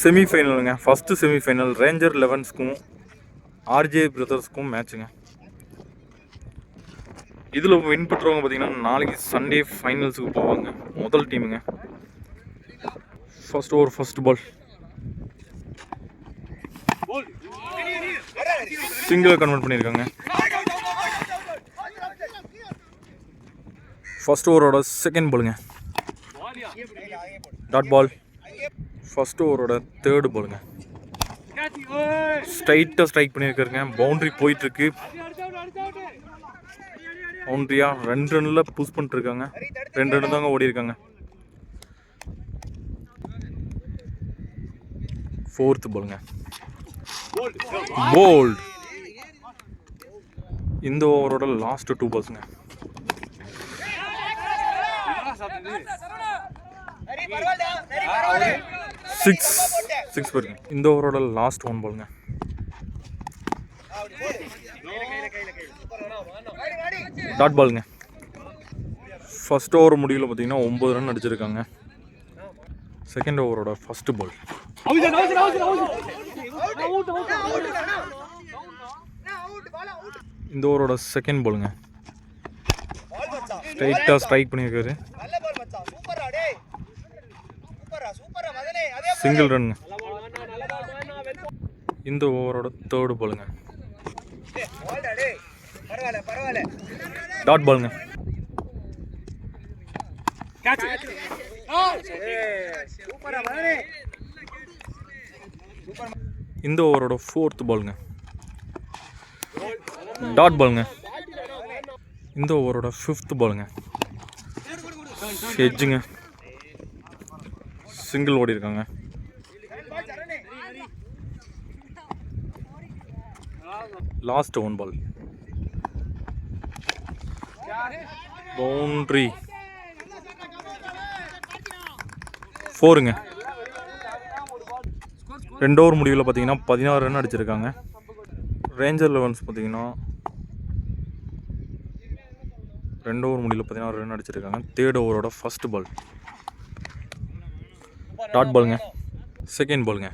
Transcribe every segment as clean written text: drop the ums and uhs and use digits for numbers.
செமிஃபைனலுங்க. First semifinal Ranger 11ஸ்க்கும் RJ பிரதர்ஸ்க்கும் மேட்சுங்க. இதில் வின் பண்ணுறவங்க பார்த்தீங்கன்னா நாளைக்கு சண்டே ஃபைனல்ஸுக்கு போவாங்க. முதல் டீமுங்க. ஃபர்ஸ்ட் ஓவர் ஃபர்ஸ்ட் பால் சிங்கிளை கன்வெர்ட் பண்ணியிருக்காங்க. ஃபர்ஸ்ட் ஓவரோட செகண்ட் பாலுங்க. Dot ball. ஃபர்ஸ்ட் ஓவரோட தேர்டு பாலுங்க. ஸ்ட்ரைட்டாக ஸ்ட்ரைக் பண்ணியிருக்காருங்க. பவுண்ட்ரி போயிட்டுருக்கு. பவுண்ட்ரியாக 2 ரன்னில் புஷ் பண்ணிட்டுருக்காங்க. 2 ரன் தாங்க ஓடி இருக்காங்க. ஃபோர்த்து பாலுங்க. போல்ட். இந்த ஓவரோட லாஸ்ட் 2 பால்ஸுங்க. 6 பாருங்க. இந்த ஓவரோட லாஸ்ட் 1 பாலுங்க. டாட் பாலுங்க. ஃபர்ஸ்ட் ஓவர் முடிவில் பார்த்தீங்கன்னா 9 ரன் அடிச்சிருக்காங்க. செகண்ட் ஓவரோட ஃபர்ஸ்ட் பால். இந்த ஓவரோட செகண்ட் பாலுங்க. ஸ்ட்ரைட்டாக ஸ்ட்ரைக் பண்ணியிருக்காரு. சிங்கிள் ரன்ங்க. இந்த ஓவரோட தேர்டு பாலுங்க. டாட் பாலுங்க. இந்த ஓவரோட ஃபோர்த் பாலுங்க. டாட் பாலுங்க. இந்த ஓவரோட ஃபிஃப்த் பாலுங்க. எட்ஜுங்க. சிங்கிள் ஓடி இருக்காங்க. லாஸ்ட் 1 பால். பவுண்ட்ரி 4ங்க. 2 ஓவர் முடிவில் பார்த்தீங்கன்னா 16 ரன் அடிச்சிருக்காங்க. ரேஞ்சர் 11s பார்த்தீங்கன்னா 2 ஓவர் முடிவில் 16 ரன் அடிச்சிருக்காங்க. தேர்ட் ஓவரோட ஃபர்ஸ்ட் பால். டாட் பாலுங்க. செகண்ட் பாலுங்க.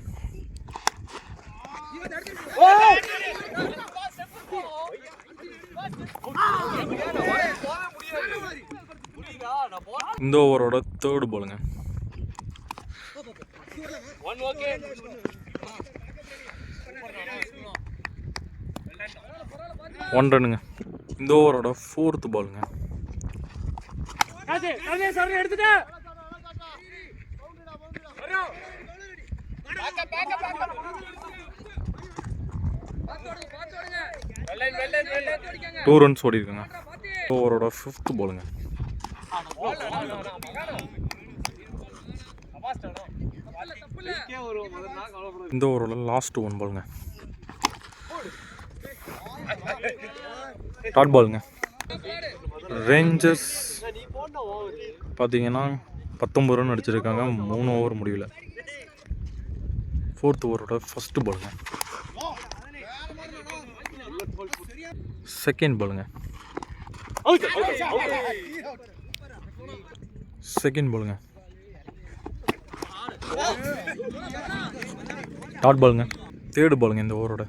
இந்த ஓவரோட தேர்ட் பாலுங்க. 1 ரன்னுங்க. இந்த ஓவரோட ஃபோர்த் பாலுங்க. டூ ரன்ஸ் ஓடி இருக்காங்க. ஓவரோட ஃபிஃப்த் பாலுங்க. இந்த ஓவரோட லாஸ்ட் 1 பாலுங்க. டாட் பாலுங்க. ரேஞ்சர்ஸ் பார்த்தீங்கன்னா 19 ரன் அடிச்சிருக்காங்க 3 ஓவர் முடிவில். ஃபோர்த் ஓவரோட ஃபர்ஸ்ட் பாலுங்க. செகண்ட் பாலுங்க. செகண்ட் பாலுங்க. டாட் பாலுங்க. தேர்டு பாலுங்க இந்த ஓவரோட.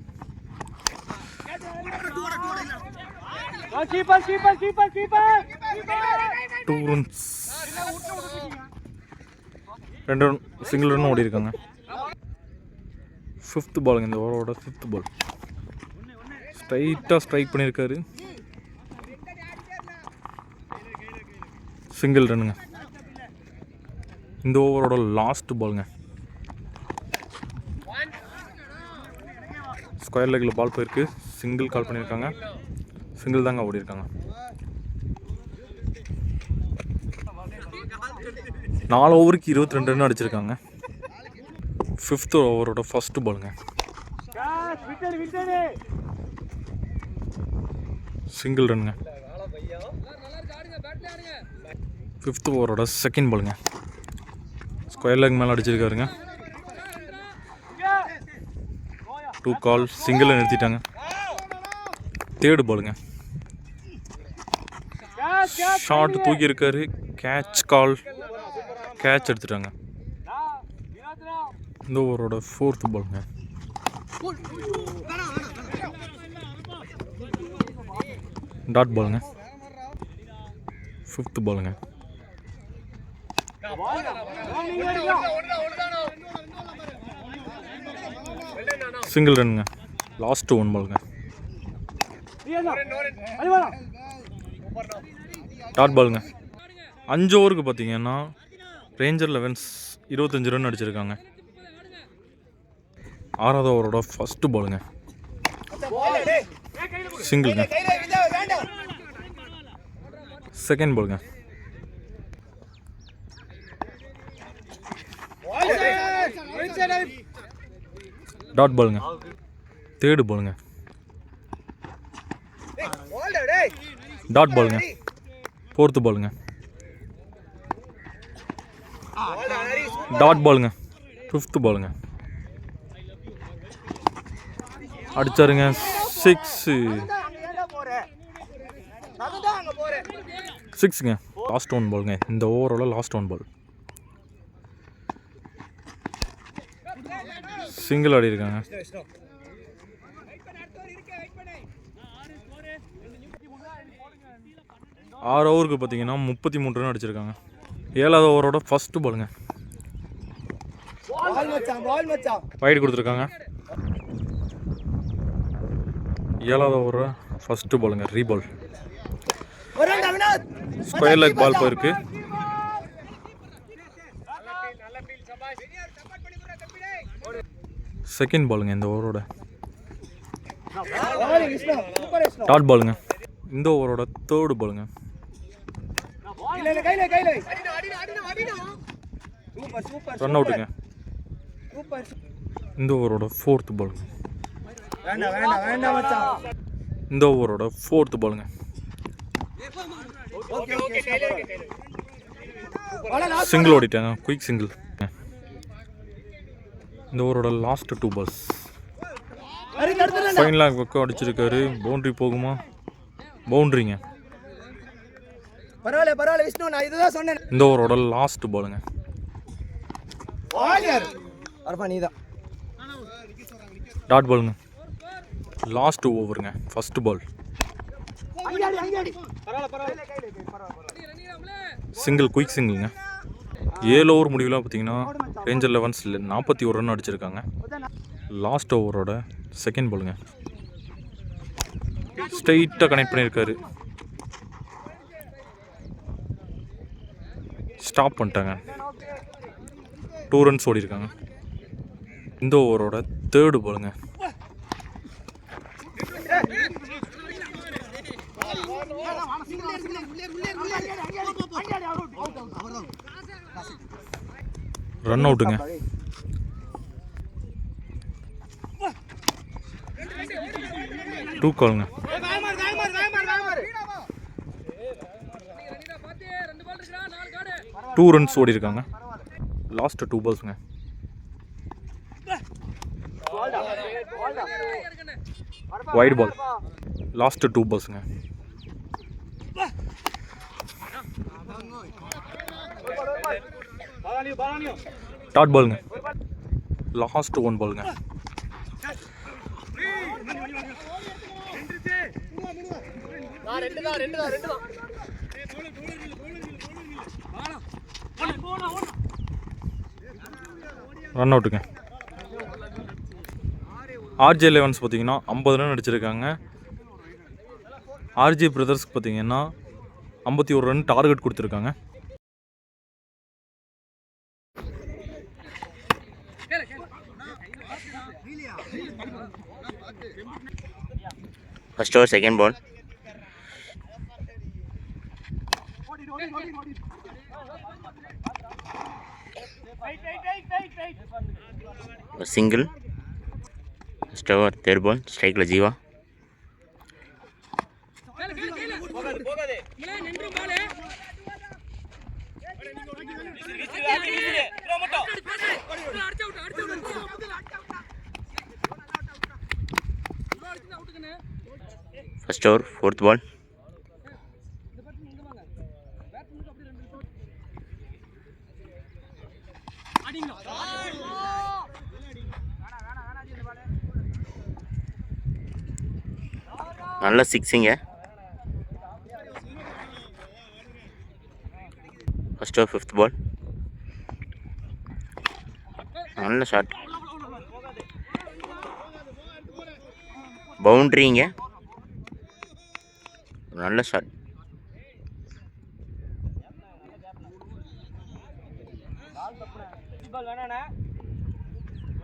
Two runs. 2 run single run ஓடி இருக்காங்க. ஃபிஃப்த் பாலுங்க இந்த ஓவரோட ஃபிஃப்த் பால். ஸ்ட்ரைட்டாக ஸ்ட்ரைக் பண்ணியிருக்காரு. சிங்கிள் ரன்னுங்க. இந்த ஓவரோட லாஸ்ட் பாலுங்க. ஸ்கொயர் லெக்கில் பால் போயிருக்கு. சிங்கிள் கால் பண்ணியிருக்காங்க. சிங்கிள் தாங்க ஓடி இருக்காங்க. 4 ஓவருக்கு 22 ரன் அடிச்சிருக்காங்க. ஃபிஃப்த் ஓவரோட ஃபர்ஸ்ட் பாலுங்க. சிங்கிள் ரன்னுங்க. ஃபிஃப்த் ஓவரோட செகண்ட் பாலுங்க. ஸ்கொயர் லெக் மேலே அடிச்சிருக்காருங்க. 2 கால் சிங்கிளை நிறுத்திட்டாங்க. தேர்டு பாலுங்க. ஷார்ட் தூக்கி இருக்காரு. கேட்ச் கால். கேட்ச் எடுத்துட்டாங்க. இந்த ஓவரோட 4th பாலுங்க. டாட் பாலுங்க. 5th பாலுங்க. சிங்கிள் ரன்னுங்க. லாஸ்ட் 1 பாலுங்க. டாட் பாலுங்க. 5 ஓவருக்கு பார்த்தீங்கன்னா ரேஞ்சர் 11 25 ரன் அடிச்சிருக்காங்க. 6வது ஓவரோட ஃபர்ஸ்ட் பாலுங்க. சிங்கிள்ங்க. செகண்ட் பாலுங்க. டாட் பாலுங்க. தேர்டு பாலுங்க. டாட் பாலுங்க. 4th பாலுங்க. டாட் பாலுங்க. 5th பாலுங்க. அடிச்சாருங்க. 6ங்க. லாஸ்ட் 1 பாலுங்க. இந்த ஓவரோட லாஸ்ட் 1 பால். சிங்கிள் ஆடி இருக்காங்க. 6 ஓவருக்கு பார்த்தீங்கன்னா 33 ரன் அடிச்சிருக்காங்க. 7வது ஓவரோட ஃபர்ஸ்ட் பாலுங்க. வைடு கொடுத்துருக்காங்க. 7வது ஓவர் ஃபர்ஸ்ட் பாலுங்க. ரீபால். ஸ்கொயர் லெக் பால் போயிருக்கு. செகண்ட் பாலுங்க. இந்த ஓவரோட டாட் பாலுங்க. இந்த ஓவரோட 3rd பாலுங்க. ரன் அவுட்டுங்க. இந்த ஓவரோட 4th பாலுங்க. இந்த ஓவரோட 4th பாலுங்க. சிங்கிள் ஓடிட்டாங்க. Quick single. இந்த ஓவரோட லாஸ்ட் 2 பால்ஸ். ஃபைனலாக பக்கம் அடிச்சிருக்காரு. பவுண்டரி போகுமா? பவுண்டரிங்க. பரவாயில்ல விஷ்ணு, நான் இதுதான் சொன்னேன். இந்த ஓவரோட லாஸ்ட் பாலுங்க. டாட் பாலுங்க. லாஸ்ட் ஓவருங்க. First ball. சிங்கிள். குயிக் சிங்கிள்ங்க. 7 ஓவர் முடிவில் பார்த்தீங்கன்னா ரேஞ்சர் 11 41 ரன் அடிச்சிருக்காங்க. லாஸ்ட் ஓவரோட செகண்ட் பாலுங்க. ஸ்ட்ரைட்டாக கனெக்ட் பண்ணியிருக்காரு. ஸ்டாப் பண்ணிட்டாங்க. 2 ரன்ஸ் ஓடி இருக்காங்க. இந்த ஓவரோட 3rd பாலுங்க. ரன் அவுட்டுங்க. டூ காலுங்க. 2 ரன்ஸ் ஓடி இருக்காங்க. லாஸ்ட் 2 பால்ஸ்ங்க. Wide ball. லாஸ்ட் 2 பால்ஸ்ங்க. டாட் பாலுங்க. லாஸ்ட் 1 பாலுங்க. ரன் அவுட்டுங்க. ஆர்ஜே 11 பார்த்தீங்கன்னா 50 ரன் அடிச்சிருக்காங்க. ஆர்ஜே பிரதர்ஸ்க்கு பார்த்தீங்கன்னா 51 ரன் டார்கெட் கொடுத்துருக்காங்க. First over second ball. Single. First over third ball. ஸ்ட்ரைக்கில் Jeeva. First over fourth ball. நல்ல சிக்ஸிங்க. First over 5th ball. நல்ல ஷாட். பவுண்ட்ரிங்க. நல்ல shot.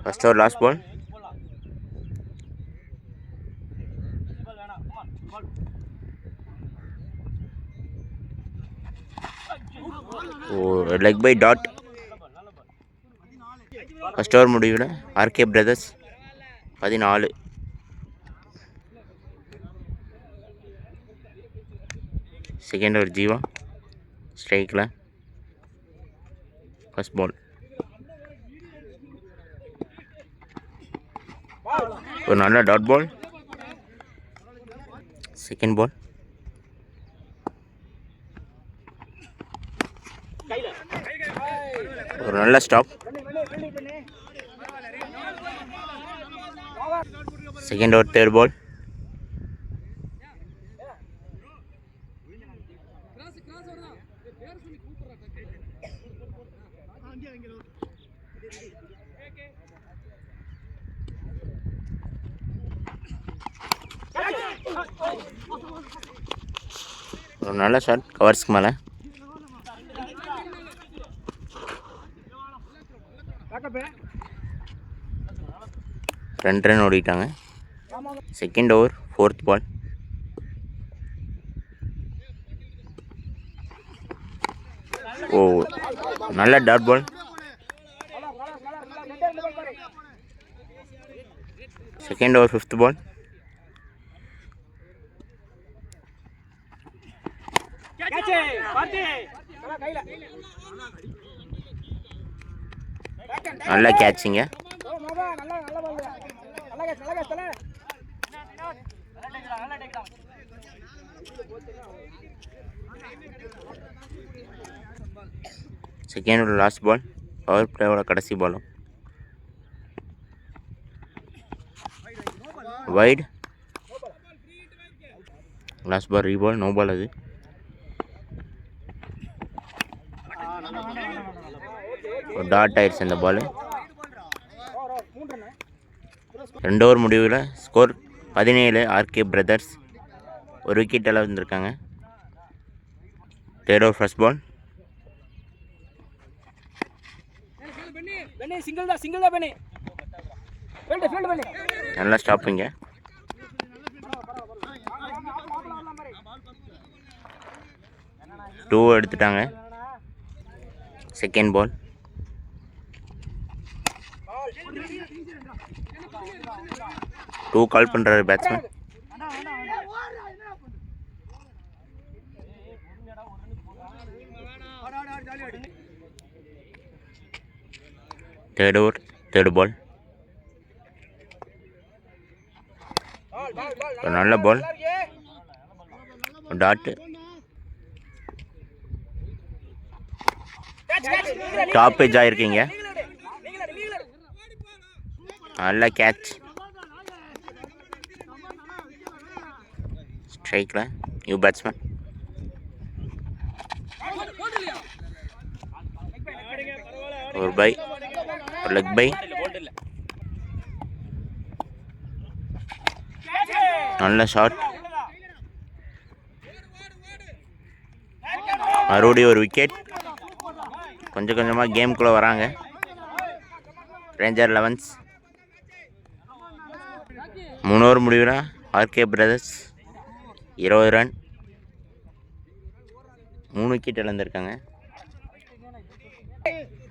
First over last ball. Leg bye dot. First over முடிவில் RK Brothers 14. Second over Jeeva ஸ்ட்ரைக்கில். First ball. ஒரு நல்ல டாட் பால். Second ball. ஒரு நல்ல ஸ்டாப். செகண்ட் ஓவர் 3rd பால். ஒரு நல்ல ஷாட் கவர்ஸ்க்கு மேலே. 2 ரன் ஓடிட்டாங்க. செகண்ட் ஓவர் 4th பால். நல்ல dot ball. Second over 5th ball. நல்ல கேட்சிங்க. Second last ball. பவர் பிளேயோட கடைசி பாலும். Wide. Last ball reball. No ball. அது டாட் ஆயிடுச்சு அந்த பால். 2 ஓவர் முடிவில் ஸ்கோர் 17. ஆர்கே பிரதர்ஸ் ஒரு விக்கெட் எல்லாம் வந்திருக்காங்க. 3rd ஓவர் ஃபர்ஸ்ட் பால். நல்லா ஸ்டாப்பிங்க. 2 எடுத்துட்டாங்க. Second ball. கால் பண்ணுறாரு batsman. Third over 3rd ball. நல்ல பால். டாட். டாப் பேஜ் ஆகிருக்கீங்க. நல்ல கேட்ச். ஸ்ட்ரைக்கில் நியூ பேட்ஸ்மேன். ஒரு பை. ஒரு லெக் பை. நல்ல ஷாட். மறுபடியும் ஒரு விக்கெட். கொஞ்சம் கொஞ்சமாக கேமுக்குள்ளே வராங்க ரேஞ்சர் 11s. 3 ஓவர் முடிவில் ஆர்கே பிரதர்ஸ் 20 ரன். 3 விக்கெட் இழந்திருக்காங்க.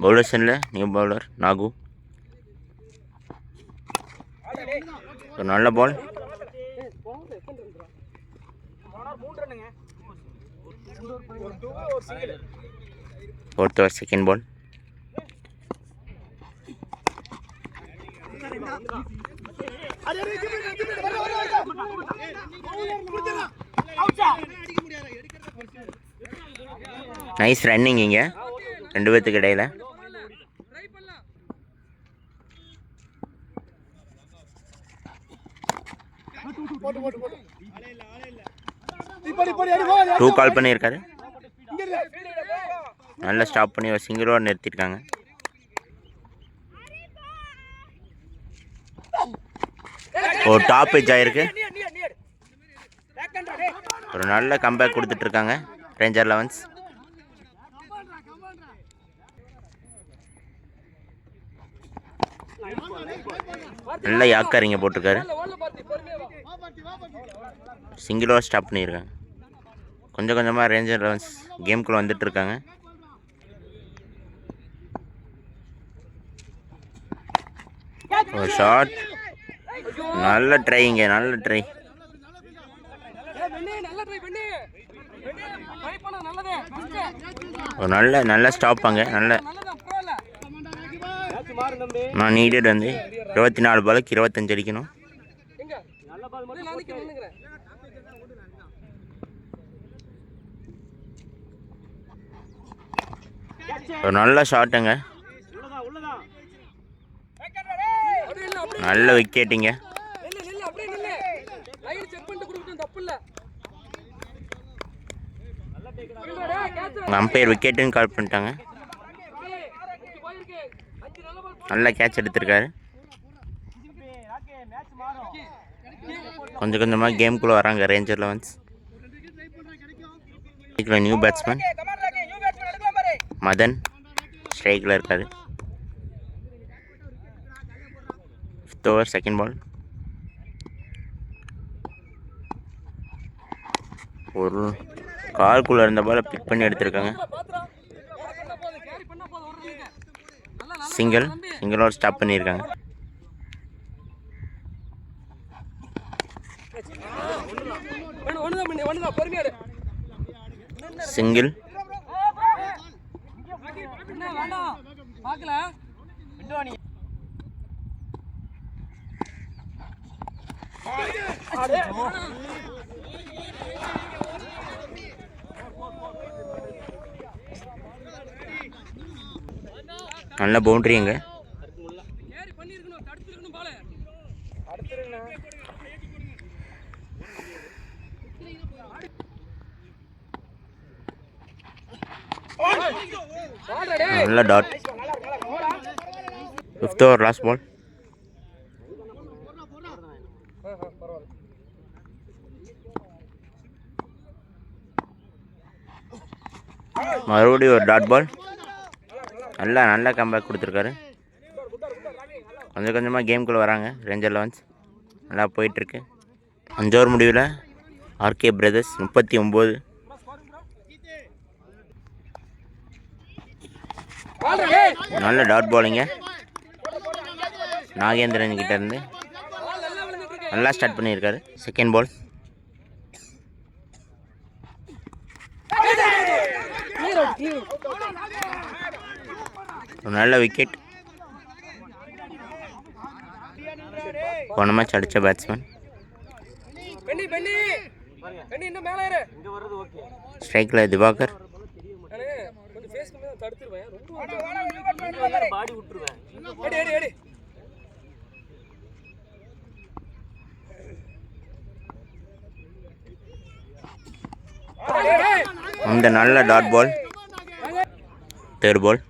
பவுலர்ஸனில் நியூ பவுலர் நாகு. ஒரு நல்ல ball. 4th over second ball. Nice running இங்கே 2 பேத்துக்கு இடையில. டூ கால் பண்ணியிருக்காரு. நல்லா ஸ்டாப் பண்ணி ஒரு சிங்கிள் ஓவர் நிறுத்திருக்காங்க. ஒரு டாப் எட்ஜ் ஆயிருக்கு. ஒரு நல்ல கம்பேக் கொடுத்துட்டு இருக்காங்க ரேஞ்சர் 11s. நல்ல யாக்கரிங்க போட்டிருக்காரு. சிங்கிள் ஓவர் ஸ்டாப் பண்ணியிருக்காங்க. கொஞ்சம் கொஞ்சமாக ரேஞ்சர் 11s கேம்குள்ளே வந்துட்டு இருக்காங்க. ஒரு ஷாட், நல்ல ட்ரைங்க, நல்ல ட்ரை. ஒரு நல்ல ஸ்டாப் அங்கே. நல்ல நான் நீடட் வந்து 24 பாலுக்கு 25 அடிக்கணும். ஒரு நல்ல ஷாட்டுங்க, நல்ல விக்கெட்டிங்க. அம்பையர் விக்கெட்டுன்னு கால் பண்ணிட்டாங்க. நல்ல கேட்ச் எடுத்திருக்காரு. கொஞ்சம் கொஞ்சமாக கேம்குள்ளே வராங்க Ranger 11s. New batsman Madan ஸ்ட்ரைக்கில் இருக்காரு. 5th over second ball. ஒரு கால்குள்ளே இருந்த பாலை பிக் பண்ணி எடுத்திருக்காங்க. சிங்கிள் ஓவர் ஸ்டாப் பண்ணியிருக்காங்க. சிங்கிள். நல்ல பவுண்டரிங்க. நல்ல dot. 5th over last ball. மறுபடியும் ஒரு டாட் பால். நல்ல கம்பேக் கொடுத்துருக்காரு. கொஞ்சம் கொஞ்சமாக கேம்குள்ளே வராங்க ரேஞ்சர் 11s. நல்லா போயிட்டுருக்கு. 5 over முடிவில் ஆர்கே பிரதர்ஸ் 39. நல்ல டாட் பாலிங்க நாகேந்திரன் கிட்ட இருந்து. நல்லா ஸ்டார்ட் பண்ணியிருக்காரு. Second ball. ஒரு நல்ல விக்கெட். போன மேட்ச் அடித்த பேட்ஸ்மேன். ஸ்ட்ரைக்கில் திவாகர். இந்த நல்ல டாட் பால். Third ball.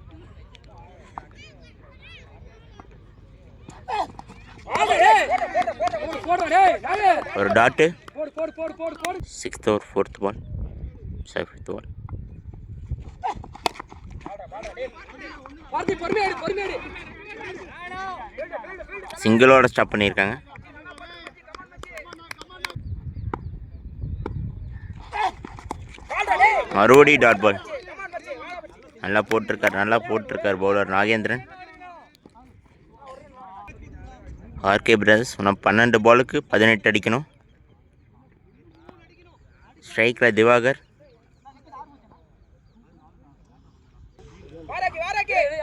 ஒரு dot. 6th over 4th ball. 5th ball. சிங்கிளோட ஸ்டாப் பண்ணியிருக்காங்க. மறுபடியும் டாட் பால். நல்லா போட்டிருக்கார் பவுலர் நாகேந்திரன். ஆர்கே பிரதர்ஸ் 12 பாலுக்கு 18 அடிக்கணும். ஸ்ட்ரைக்கில் திவாகர்.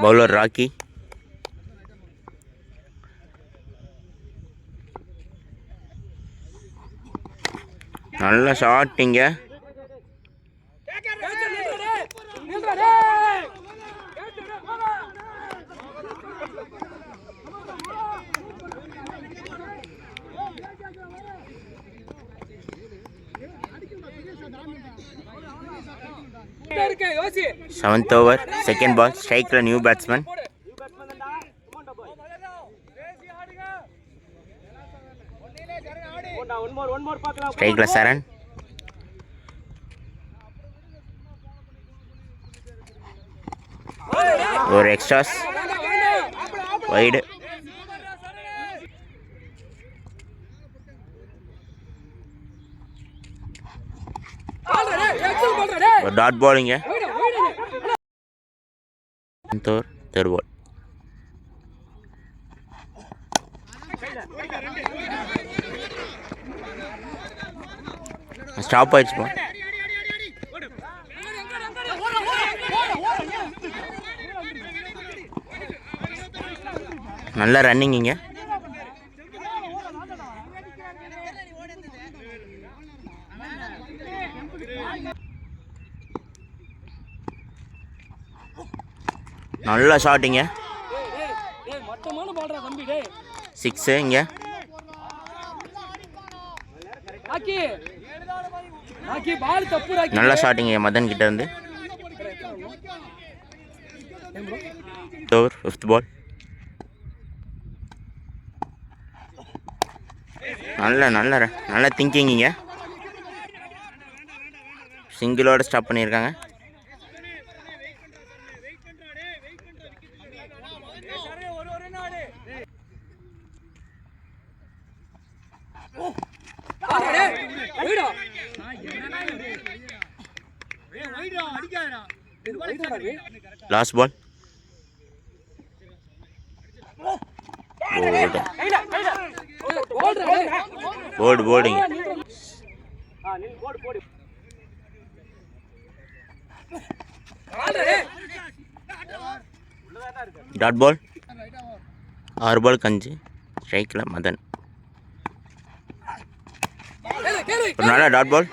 பவுலர் ராக்கி. நல்ல ஷாட்டிங்க. 7th ஓவர் செகண்ட் பால் ஸ்ட்ரைக்கில் நியூ பேட்ஸ்மேன். ஸ்ட்ரைக்கில் சரண். ஒரு எக்ஸ்ட்ராஸ் வைடு. ஒரு டாட் பாலிங்க. Third ball. ஸ்டாப் ஆயிடுச்சு பால். நல்ல ரன்னிங் இங்கே. நல்ல ஷாட்டிங்க. 6 இங்கே. நல்ல ஷாட்டிங்க மதன் கிட்ட இருந்து. 5th ball. நல்ல திங்கிங் இங்கே. சிங்கிளோட ஸ்டாப் பண்ணியிருக்காங்க. Last ball. போர்டிங். Dot ball. 6 பால் 5 ஸ்ட்ரைக்கில் மதன். ஒரு நல்ல dot ball.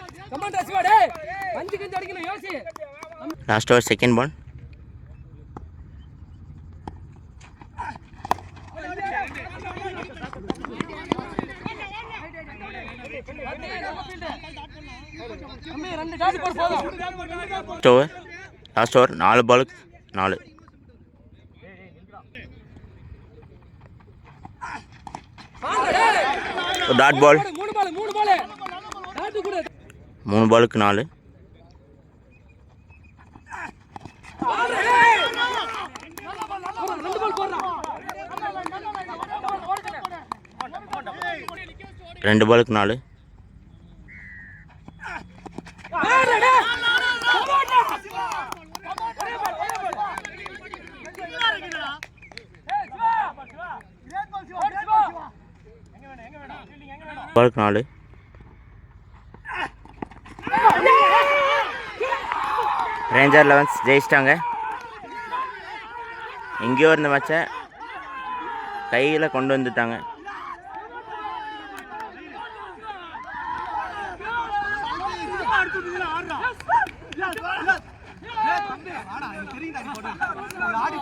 Last over second ball. Last over 4 பாலுக்கு 4. Dot ball. 3 பாலுக்கு 4. ரெண்டு பாலுக்கு 4. பாலுக்கு 4. ரேஞ்சர் 11 ஜெயிச்சிட்டாங்க. எங்கேயோ இருந்த மேட்சை கையில் கொண்டு வந்துட்டாங்க. ஆடி